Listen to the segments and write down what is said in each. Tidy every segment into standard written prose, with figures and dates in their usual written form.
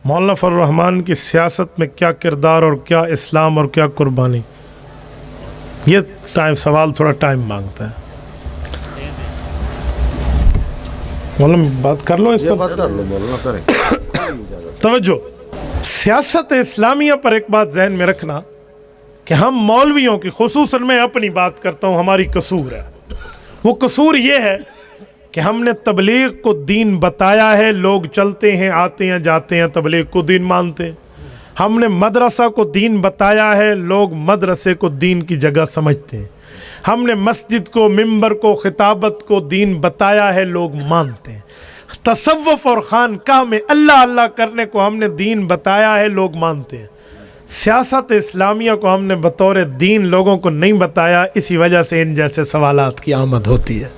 مولانا فضل الرحمان کی سیاست میں کیا کردار اور کیا اسلام اور کیا قربانی؟ یہ سوال تھوڑا ٹائم مانگتا ہے۔ مولانا بات کر لو اس پر، توجہ۔ سیاست اسلامیہ پر ایک بات ذہن میں رکھنا کہ ہم مولویوں کی، خصوصاً میں اپنی بات کرتا ہوں، ہماری قصور ہے۔ وہ قصور یہ ہے کہ ہم نے تبلیغ کو دین بتایا ہے، لوگ چلتے ہیں، آتے ہیں، جاتے ہیں، تبلیغ کو دین مانتے ہیں۔ ہم نے مدرسہ کو دین بتایا ہے، لوگ مدرسے کو دین کی جگہ سمجھتے ہیں۔ ہم نے مسجد کو، ممبر کو، خطابت کو دین بتایا ہے، لوگ مانتے ہیں۔ تصوف اور خانقاہ میں اللہ اللہ کرنے کو ہم نے دین بتایا ہے، لوگ مانتے ہیں۔ سیاست اسلامیہ کو ہم نے بطور دین لوگوں کو نہیں بتایا، اسی وجہ سے ان جیسے سوالات کی آمد ہوتی ہے۔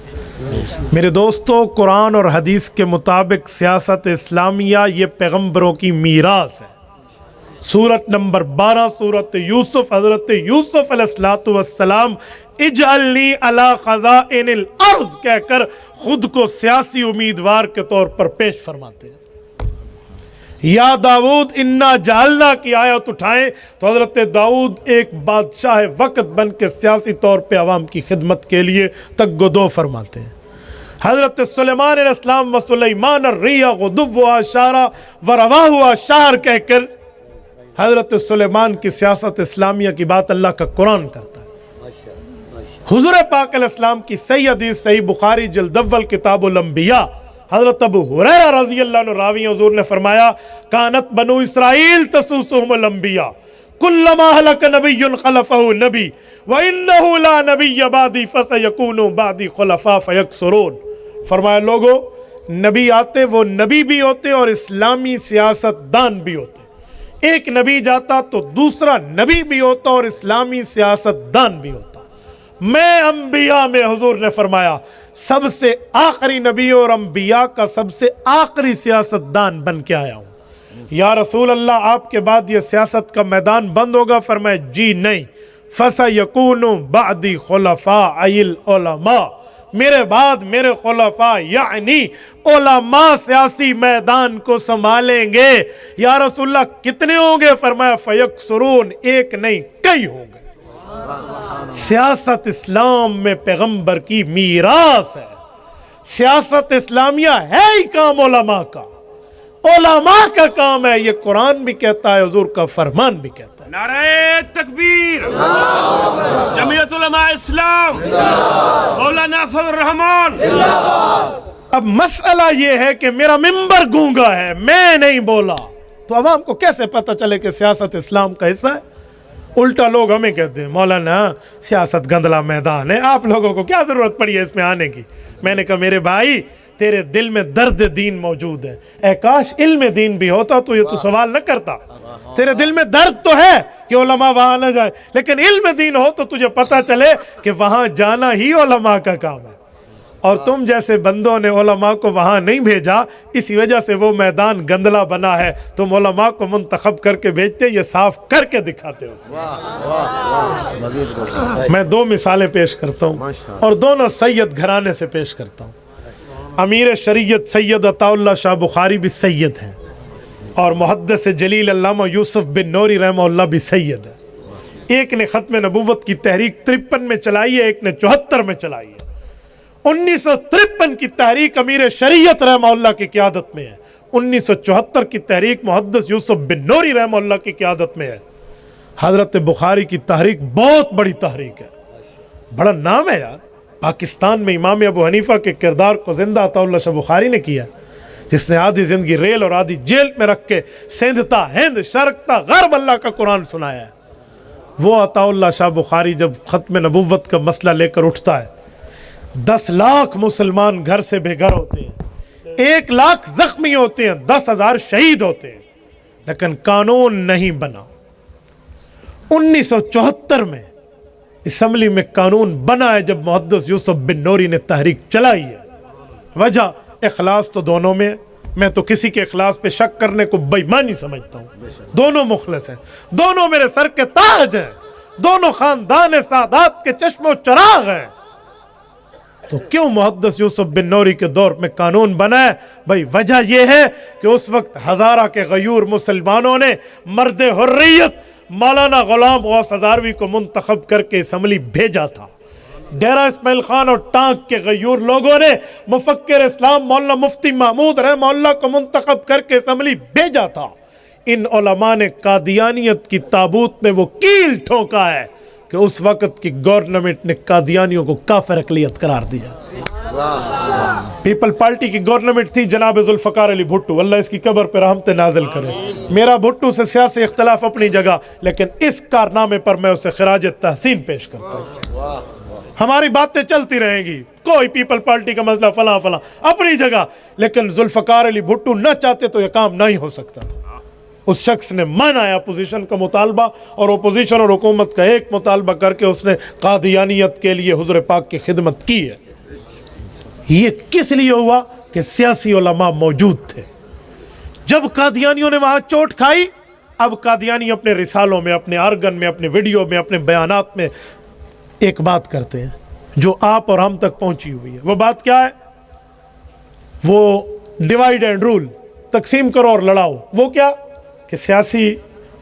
میرے دوستو، قرآن اور حدیث کے مطابق سیاست اسلامیہ یہ پیغمبروں کی میراث ہے۔ سورت نمبر 12 سورت یوسف، حضرت یوسف علیہ السلام اجعلنی علی خزائن الارض کہہ کر خود کو سیاسی امیدوار کے طور پر پیش فرماتے ہیں۔ یا داؤد انا جعلنا کی آیت اٹھائیں تو حضرت داؤد ایک بادشاہ وقت بن کے سیاسی طور پہ عوام کی خدمت کے لیے تگ و دو فرماتے ہیں۔ حضرت سلیمان علیہ السلام و سلیمان الریح غدوها شارا ورواها شہر کہہ کر حضرت سلیمان کی سیاست اسلامیہ کی بات اللہ کا قرآن کرتا ہے۔ حضور پاک علیہ السلام کی صحیح حدیث، صحیح بخاری جلد اول کتاب الانبیاء، حضرت ابو ہریرہ رضی اللہ عنہ راوی حضور نے فرمایا کانت بنو اسرائیل تسوسهم الانبیاء کلما ہلک نبی خلفہ نبی وانہ لا نبی بعدی فسیکون بعدی خلفاء فیکثرون۔ فرمایا لوگو، نبی آتے وہ نبی بھی ہوتے اور اسلامی سیاست دان بھی ہوتے۔ ایک نبی جاتا تو دوسرا نبی بھی ہوتا اور اسلامی سیاست دان بھی ہوتا۔ میں انبیاء میں، حضور نے فرمایا، سب سے آخری نبی اور انبیاء کا سب سے آخری سیاست دان بن کے آیا ہوں۔ یا رسول اللہ، آپ کے بعد یہ سیاست کا میدان بند ہوگا؟ فرمایا جی نہیں، فَسَيَكُونُ بَعْدِ خُلَفَاءَ الْعُلَمَاء، میرے بعد میرے خلفاء یعنی علماء سیاسی میدان کو سنبھالیں گے۔ یا رسول اللہ کتنے ہوں گے؟ فرمایا فَيَكْثُرُونَ، ایک نہیں کئی ہوں گے۔ سیاست اسلام میں پیغمبر کی میراث ہے۔ سیاست اسلامیہ ہے ہی کام علماء کا، علماء کا کام ہے۔ یہ قرآن بھی کہتا ہے، حضور کا فرمان بھی کہتا ہے۔ نعرہ تکبیر، جمعیت علماء اسلام، مولانا فضل الرحمان۔ اب مسئلہ یہ ہے کہ میرا ممبر گونگا ہے، میں نہیں بولا، تو عوام کو کیسے پتہ چلے کہ سیاست اسلام کا حصہ ہے؟ الٹا لوگ ہمیں کہتے ہیں مولانا سیاست گندلا میدان ہے، آپ لوگوں کو کیا ضرورت پڑی ہے اس میں آنے کی؟ میں نے کہا میرے بھائی، تیرے دل میں درد دین موجود ہے، اے کاش علم دین بھی ہوتا تو یہ تو سوال نہ کرتا۔ تیرے دل میں درد تو ہے کہ علماء وہاں نہ جائے، لیکن علم دین ہو تو تجھے پتہ چلے کہ وہاں جانا ہی علماء کا کام ہے، اور تم جیسے بندوں نے علماء کو وہاں نہیں بھیجا، اسی وجہ سے وہ میدان گندلا بنا ہے۔ تم علماء کو منتخب کر کے بھیجتے، یہ صاف کر کے دکھاتے ہو۔ میں دو مثالیں پیش کرتا ہوں اور دونوں سید گھرانے سے پیش کرتا ہوں۔ امیر شریعت سید عطا اللہ شاہ بخاری بھی سید ہیں، اور محدث جلیل علامہ یوسف بن نوری رحمہ اللہ بھی سید ہے۔ ایک نے ختم نبوت کی تحریک 53 میں چلائی ہے، ایک نے 74 میں چلائی ہے۔ 1953 کی تحریک امیر شریعت رحمہ اللہ کی قیادت میں ہے، 1974 کی تحریک محدث یوسف بن نوری رحمہ اللہ کی قیادت میں ہے۔ حضرت بخاری کی تحریک بہت بڑی تحریک ہے، بڑا نام ہے یار۔ پاکستان میں امام ابو حنیفہ کے کردار کو زندہ عطا اللہ شاہ بخاری نے کیا، جس نے آدھی زندگی ریل اور آدھی جیل میں رکھ کے سندھتا ہند شرقتا غرب اللہ کا قرآن سنایا ہے۔ وہ عطا اللہ شاہ بخاری جب ختم نبوت کا مسئلہ لے کر اٹھتا ہے، 10 لاکھ مسلمان گھر سے بے گھر ہوتے ہیں، 1 لاکھ زخمی ہوتے ہیں، 10,000 شہید ہوتے ہیں، لیکن قانون نہیں بنا۔ 1974 میں اسمبلی میں قانون بنا ہے جب محدث یوسف بن نوری نے تحریک چلائی ہے۔ وجہ اخلاص تو دونوں میں، میں تو کسی کے اخلاص پہ شک کرنے کو بے ایمانی سمجھتا ہوں۔ دونوں مخلص ہیں، دونوں میرے سر کے تاج ہیں، دونوں خاندان سادات کے چشم و چراغ ہیں۔ تو کیوں محدث یوسف بن نوری کے دور میں قانون بنا ہے؟ بھائی وجہ یہ ہے کہ اس وقت ہزارہ کے غیور مسلمانوں نے مرد حریت مولانا غلام غوث ہزاروی کو منتخب کر کے اسمبلی بھیجا تھا۔ ڈیرہ اسماعیل خان اور ٹانک کے غیور لوگوں نے مفکر اسلام مولانا مفتی محمود رحمہ اللہ کو منتخب کر کے اسمبلی بھیجا تھا۔ ان علماء نے قادیانیت کی تابوت میں وہ کیل ٹھونکا ہے کہ اس وقت کی گورنمنٹ نے قادیانیوں کو کافر اقلیت قرار دیا۔ پیپل پارٹی کی گورنمنٹ تھی جناب ذوالفقار علی بھٹو، اللہ اس کی قبر پہ رحمت نازل کرے۔ میرا بھٹو سے سیاسی اختلاف اپنی جگہ، لیکن اس کارنامے پر میں اسے خراج تحسین پیش کرتا ہوں۔ ہماری باتیں چلتی رہیں گی، کوئی پیپل پارٹی کا مسئلہ فلاں فلاں اپنی جگہ، لیکن ذوالفقار علی بھٹو نہ چاہتے تو یہ کام نہیں ہو سکتا تھا۔ اس شخص نے مانا ہے اپوزیشن کا مطالبہ، اور اپوزیشن اور حکومت کا ایک مطالبہ کر کے اس نے قادیانیت کے لیے حضور پاک کی خدمت کی ہے۔ یہ کس لیے ہوا؟ کہ سیاسی علماء موجود تھے۔ جب قادیانیوں نے وہاں چوٹ کھائی، اب قادیانی اپنے رسالوں میں، اپنے آرگن میں، اپنے ویڈیو میں، اپنے بیانات میں ایک بات کرتے ہیں جو آپ اور ہم تک پہنچی ہوئی ہے۔ وہ بات کیا ہے؟ وہ ڈیوائیڈ اینڈ رول، تقسیم کرو اور لڑاؤ۔ وہ کیا کہ سیاسی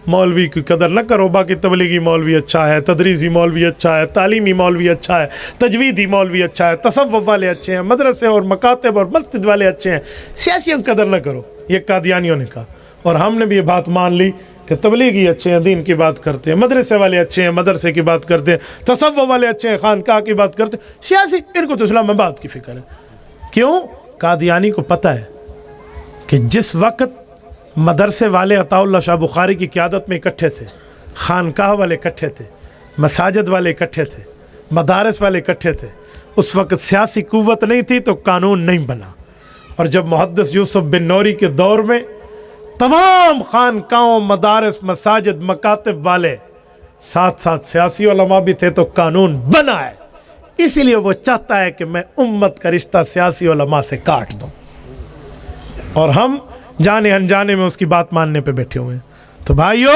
مولوی کی قدر نہ کرو، باقی تبلیغی مولوی اچھا ہے، تدریسی مولوی اچھا ہے، تعلیمی مولوی اچھا ہے، تجویدی مولوی اچھا ہے، تصوف والے اچھے ہیں، مدرسے اور مکاتب اور مسجد والے اچھے ہیں، سیاسیوں کی قدر نہ کرو۔ یہ قادیانیوں نے کہا، اور ہم نے بھی یہ بات مان لی کہ تبلیغی اچھے ہیں، دین کی بات کرتے ہیں، مدرسے والے اچھے ہیں، مدرسے کی بات کرتے ہیں، تصوف والے اچھے ہیں، خانقاہ کی بات کرتے ہیں، سیاسی ان کو تو اسلام آباد کی فکر ہے۔ کیوں؟ قادیانی کو پتہ ہے کہ جس وقت مدرسے والے عطا اللہ شاہ بخاری کی قیادت میں اکٹھے تھے، خانقاہ والے اکٹھے تھے، مساجد والے اکٹھے تھے، مدارس والے اکٹھے تھے، اس وقت سیاسی قوت نہیں تھی تو قانون نہیں بنا۔ اور جب محدث یوسف بن نوری کے دور میں تمام خانقاہوں، مدارس، مساجد، مکاتب والے ساتھ ساتھ سیاسی علماء بھی تھے تو قانون بنا ہے۔ اسی لیے وہ چاہتا ہے کہ میں امت کا رشتہ سیاسی علماء سے کاٹ دوں، اور ہم جانے انجانے میں اس کی بات ماننے پہ بیٹھے ہوئے ہیں۔ تو بھائیو،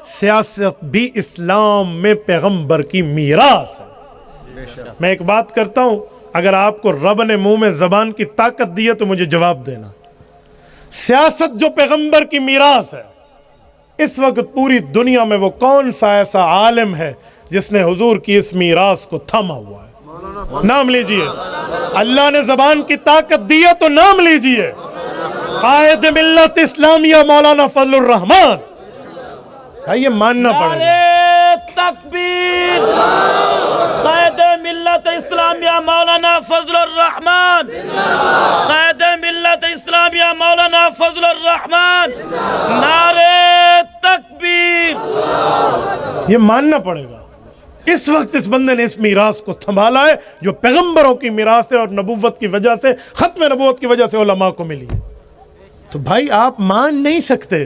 سیاست بھی اسلام میں پیغمبر کی میراث ہے۔ میں ایک بات کرتا ہوں، اگر آپ کو رب نے منہ میں زبان کی طاقت دی ہے تو مجھے جواب دینا۔ سیاست جو پیغمبر کی میراث ہے، اس وقت پوری دنیا میں وہ کون سا ایسا عالم ہے جس نے حضور کی اس میراث کو تھاما ہوا ہے؟ نام لیجئے۔ اللہ نے زبان کی طاقت دی ہے تو نام لیجئے۔ قائد ملت اسلامیہ مولانا فضل الرحمان۔ یہ ماننا پڑے گا۔ نعرہ تکبیر! قائد ملت اسلامیہ مولانا فضل الرحمان! قائد ملت اسلامیہ مولانا فضل الرحمان! نعرہ تکبیر! یہ ماننا پڑے گا۔ اس وقت اس بندے نے اس میراث کو سنبھالا ہے جو پیغمبروں کی میراث ہے، اور نبوت کی وجہ سے، ختم نبوت کی وجہ سے علماء کو ملی ہے۔ تو بھائی آپ مان نہیں سکتے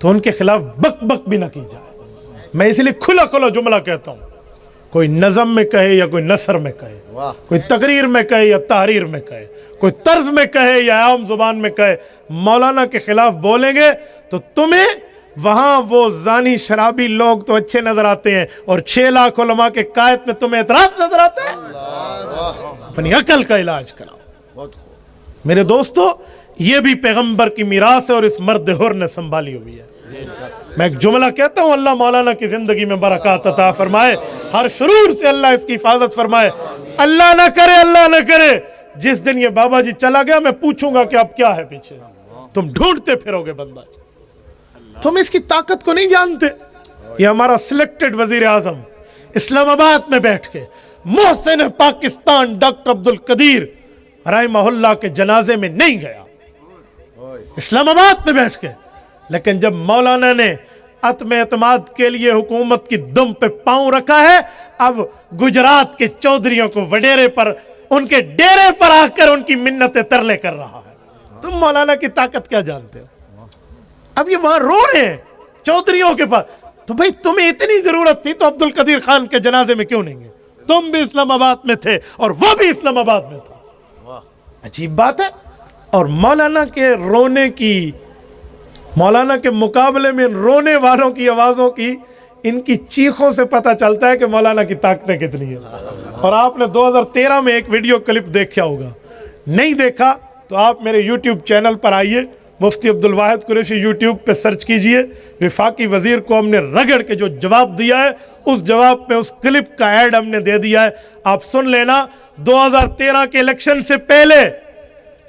تو ان کے خلاف بک بک بھی نہ کی جائے۔ میں اس لیے کھلا کھلا جملہ کہتا ہوں، کوئی نظم میں کہے یا کوئی نثر میں کہے، کوئی تقریر میں کہے یا تحریر میں کہے، کوئی طرز میں کہے یا عام زبان میں کہے، مولانا کے خلاف بولیں گے تو تمہیں وہاں وہ زانی شرابی لوگ تو اچھے نظر آتے ہیں، اور 6 لاکھ علماء کے قائد میں تمہیں اعتراض نظر آتا ہے۔ اپنی عقل کا علاج کراؤ میرے دوستو۔ یہ بھی پیغمبر کی میراث ہے اور اس مرد حر نے سنبھالی ہوئی ہے۔ میں ایک جملہ کہتا ہوں، اللہ مولانا کی زندگی میں برکات عطا فرمائے، ہر شرور سے اللہ اس کی حفاظت فرمائے۔ اللہ نہ کرے جس دن یہ بابا جی چلا گیا میں پوچھوں گا کہ اب کیا ہے پیچھے، تم ڈھونڈتے پھرو گے بندہ، تم اس کی طاقت کو نہیں جانتے۔ یہ ہمارا سلیکٹڈ وزیر اعظم اسلام آباد میں بیٹھ کے محسن پاکستان ڈاکٹر عبدالقدیر رحمہ اللہ کے جنازے میں نہیں گیا، اسلام آباد میں بیٹھ کے، لیکن جب مولانا نے عدم اعتماد کے لیے حکومت کی دم پہ پاؤں رکھا ہے، اب گجرات کے چودھریوں کو وڈیرے پر، ان کے ڈیرے پر آ کر ان کی منتیں ترلے کر رہا ہے۔ تم مولانا کی طاقت کیا جانتے ہو؟ اب یہ وہاں رو رہے ہیں چودھریوں کے پاس، تو بھئی تمہیں اتنی ضرورت تھی تو عبدالقدیر خان کے جنازے میں کیوں نہیں گئے؟ تم بھی اسلام آباد میں تھے اور وہ بھی اسلام آباد میں تھا۔ عجیب بات ہے۔ اور مولانا کے رونے کی، مولانا کے مقابلے میں رونے والوں کی آوازوں کی، ان کی چیخوں سے پتہ چلتا ہے کہ مولانا کی طاقتیں کتنی ہیں۔ اور آپ نے 2013 میں ایک ویڈیو کلپ دیکھا ہوگا, نہیں دیکھا تو آپ میرے یوٹیوب چینل پر آئیے, مفتی عبدالواحد قریشی یوٹیوب پہ سرچ کیجئے. وفاقی وزیر کو ہم نے رگڑ کے جو جواب دیا ہے, اس جواب پہ اس کلپ کا ایڈ ہم نے دے دیا ہے, آپ سن لینا. 2013 کے الیکشن سے پہلے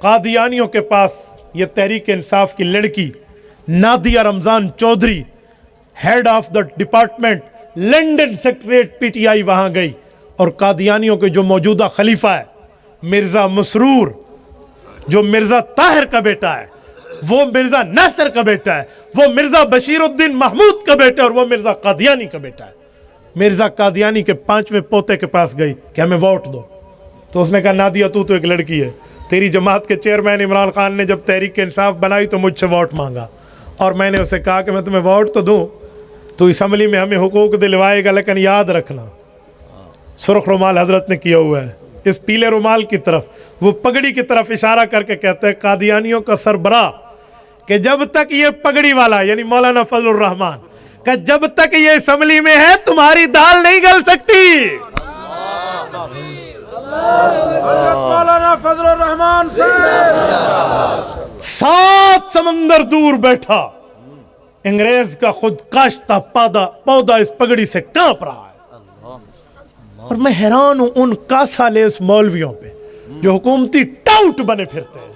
قادیانیوں کے پاس یہ تحریک انصاف کی لڑکی Nadia Ramzan Chaudhry, head of the department London secretariat P T I, وہاں گئی اور قادیانیوں کے جو موجودہ خلیفہ ہے مرزا مسرور, جو مرزا طاہر کا بیٹا ہے, وہ مرزا ناصر کا بیٹا ہے, وہ مرزا بشیر الدین محمود کا بیٹا ہے, اور وہ مرزا قادیانی کا بیٹا ہے. مرزا قادیانی کے 5ویں پوتے کے پاس گئی کہ ہمیں ووٹ دو, تو اس نے کہا نادیہ تو ایک لڑکی ہے, تیری جماعت کے چیئرمین عمران خان نے جب تحریک انصاف بنائی تو مجھ سے ووٹ مانگا, اور میں نے اسے کہا کہ میں تمہیں ووٹ تو دوں, تو اسمبلی میں ہمیں حقوق دلوائے گا, لیکن یاد رکھنا سرخ رومال حضرت نے کیا ہوا ہے, اس پیلے رومال کی طرف, وہ پگڑی کی طرف اشارہ کر کے کہتے ہیں قادیانیوں کا سربراہ کہ جب تک یہ پگڑی والا یعنی مولانا فضل الرحمان کہ جب تک یہ اسمبلی میں ہے تمہاری دال نہیں گل سکتی. مولانا فضل الرحمان سے 7 سمندر دور بیٹھا انگریز کا خود کاشتہ پودا اس پگڑی سے کانپ رہا ہے. اور میں حیران ہوں ان کاسالیس مولویوں پہ جو حکومتی ٹاؤٹ بنے پھرتے ہیں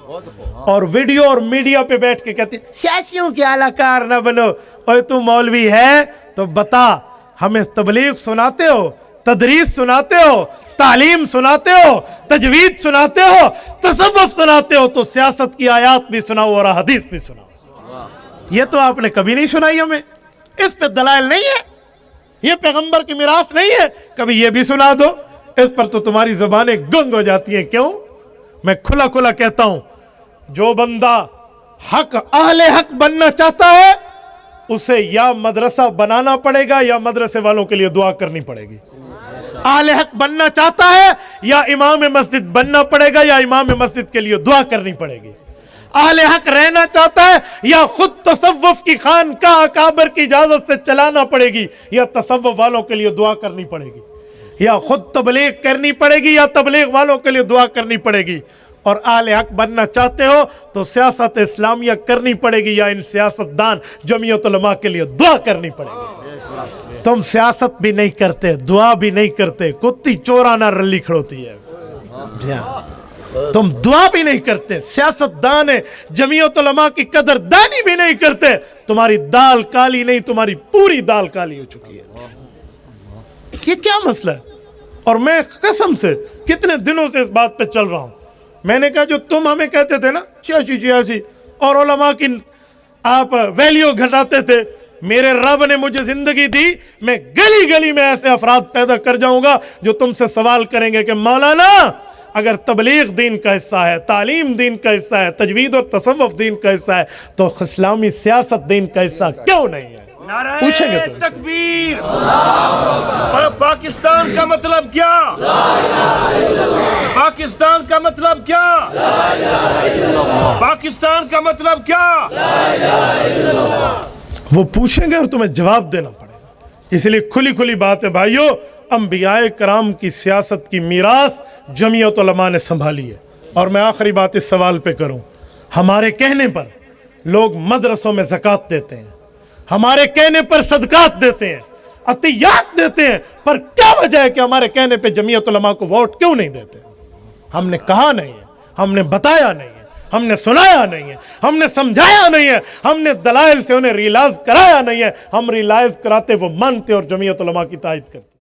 اور ویڈیو اور میڈیا پہ بیٹھ کے کہتے ہیں سیاسیوں کے اعلی کار نہ بنو. اور تو مولوی ہے تو بتا, ہمیں تبلیغ سناتے ہو, تدریس سناتے ہو, تعلیم سناتے ہو, تجوید سناتے ہو, تصوف سناتے ہو, تو سیاست کی آیات بھی سناؤ اور حدیث بھی سناؤ. یہ تو آپ نے کبھی نہیں سنائی ہمیں, اس پہ دلائل نہیں ہے, یہ پیغمبر کی میراث نہیں ہے, کبھی یہ بھی سنا دو. اس پر تو تمہاری زبانیں گنگ ہو جاتی ہیں. کیوں؟ میں کھلا کھلا کہتا ہوں, جو بندہ حق اہل حق بننا چاہتا ہے اسے یا مدرسہ بنانا پڑے گا یا مدرسے والوں کے لیے دعا کرنی پڑے گی. اہل حق بننا چاہتا ہے یا امام مسجد بننا پڑے گا یا امام مسجد کے لیے دعا کرنی پڑے گی. اہل حق رہنا چاہتا ہے یا خود تصوف کی خانقاہ اکابر کی اجازت سے چلانا پڑے گی یا تصوف والوں کے لیے دعا کرنی پڑے گی, یا خود تبلیغ کرنی پڑے گی یا تبلیغ والوں کے لیے دعا کرنی پڑے گی. اور اہل حق بننا چاہتے ہو تو سیاست اسلامیہ کرنی پڑے گی یا ان سیاستدان جمعیت علماء کے لیے دعا کرنی پڑے گی. تم سیاست بھی نہیں کرتے, دعا بھی نہیں کرتے, کتی چورانہ رلی کھڑوتی ہے. تم دعا بھی نہیں کرتے, سیاستدان جمعیت علماء کی قدر دانی بھی نہیں کرتے. تمہاری دال کالی نہیں, تمہاری پوری دال کالی ہو چکی ہے. یہ کیا مسئلہ ہے؟ اور میں قسم سے کتنے دنوں سے اس بات پہ چل رہا ہوں. میں نے کہا جو تم ہمیں کہتے تھے نا چیاسی اور علماء کی آپ ویلیو گھٹاتے تھے, میرے رب نے مجھے زندگی دی, میں گلی گلی میں ایسے افراد پیدا کر جاؤں گا جو تم سے سوال کریں گے کہ مولانا اگر تبلیغ دین کا حصہ ہے, تعلیم دین کا حصہ ہے, تجوید اور تصوف دین کا حصہ ہے, تو اسلامی سیاست دین کا حصہ کیوں نہیں ہے؟ پوچھیں گے تو تکبیر. اور پاکستان کا مطلب کیا؟ پاکستان کا مطلب کیا؟ پاکستان کا مطلب کیا؟ وہ پوچھیں گے اور تمہیں جواب دینا پڑے گا. اس لیے کھلی کھلی بات ہے بھائیو, انبیاء کرام کی سیاست کی میراث جمعیت علماء نے سنبھالی ہے. اور میں آخری بات اس سوال پہ کروں, ہمارے کہنے پر لوگ مدرسوں میں زکوٰۃ دیتے ہیں, ہمارے کہنے پر صدقات دیتے ہیں, عطیات دیتے ہیں, پر کیا وجہ ہے کہ ہمارے کہنے پہ جمعیت علماء کو ووٹ کیوں نہیں دیتے؟ ہم نے کہا نہیں ہے, ہم نے بتایا نہیں ہے, ہم نے سنایا نہیں ہے, ہم نے سمجھایا نہیں ہے, ہم نے دلائل سے انہیں ریلائز کرایا نہیں ہے. ہم ریلائز کراتے وہ مانتے اور جمعیت علماء کی تائید کرتے.